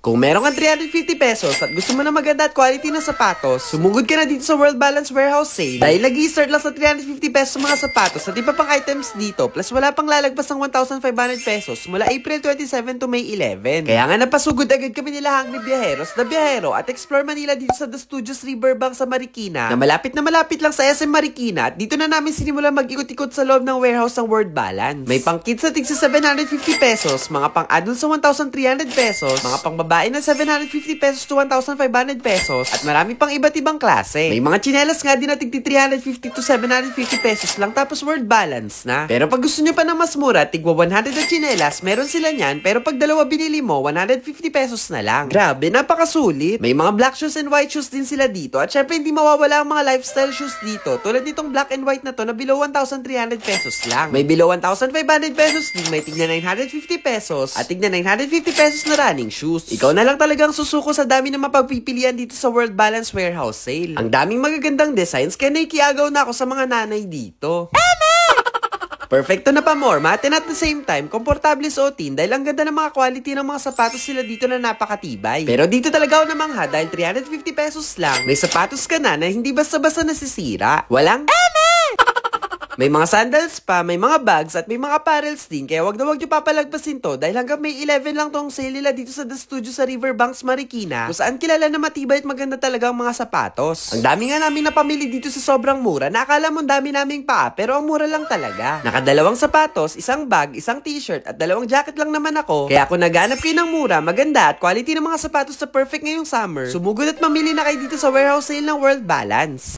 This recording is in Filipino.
Kung meron kang 350 pesos at gusto mo na maganda at quality na sapatos, sumugod ka na dito sa World Balance Warehouse Sale. Dahil nag-i-start lang sa 350 pesos mga sapatos at iba pang items dito, plus wala pang lalagpas ng 1,500 pesos mula April 27 to May 11. Kaya nga napasugod agad kami nila Hungry Viajeros, The Viajero at Explore Manila dito sa The Studios Riverbank sa Marikina, na malapit lang sa SM Marikina, at dito na namin sinimulan mag-ikot-ikot sa loob ng warehouse ng World Balance. May pang kids sa tigsa 750 pesos, mga pang adults sa 1,300 pesos, mga pang babae na 750 pesos to 1,500 pesos, at marami pang iba't ibang klase. May mga tsinelas nga din na tigti 350 to 750 pesos lang, tapos World Balance na. Pero pag gusto nyo pa ng mas mura, tigwa 100 na tsinelas, meron sila nyan, pero pag dalawa binili mo, 150 pesos na lang. Grabe, napakasulit. May mga black shoes and white shoes din sila dito, at syempre hindi mawawala ang mga lifestyle shoes dito, tulad nitong black and white na to na below 1,300 pesos lang. May below 1,500 pesos din, may tigna 950 pesos, at tigna 950 pesos na running shoes. Ikaw na lang talagang susuko sa dami na mapagpipilian dito sa World Balance Warehouse Sale. Ang daming magagandang designs, kaya naikiagaw na ako sa mga nanay dito. Perfecto na pamorma, and at the same time, komportable suotin dahil ang ganda ng mga quality ng mga sapatos sila dito na napakatibay. Pero dito talaga ako namangha dahil 350 pesos lang, may sapatos ka na hindi basta-basta nasisira. Walang may mga sandals pa, may mga bags, at may mga apparels din, kaya wag na wag nyo papalagpasin to dahil hanggang May 11 lang tong sale nila dito sa The Studio sa Riverbanks, Marikina, kung saan kilala na matibay at maganda talaga ang mga sapatos. Ang dami nga namin napamili dito sa sobrang mura, nakakala mo dami naming paa, pero ang mura lang talaga. Nakadalawang sapatos, isang bag, isang t-shirt, at dalawang jacket lang naman ako, kaya kung naghanap kayo ng mura, maganda, at quality ng mga sapatos na perfect ngayong summer, sumugod at mamili na kayo dito sa warehouse sale ng World Balance.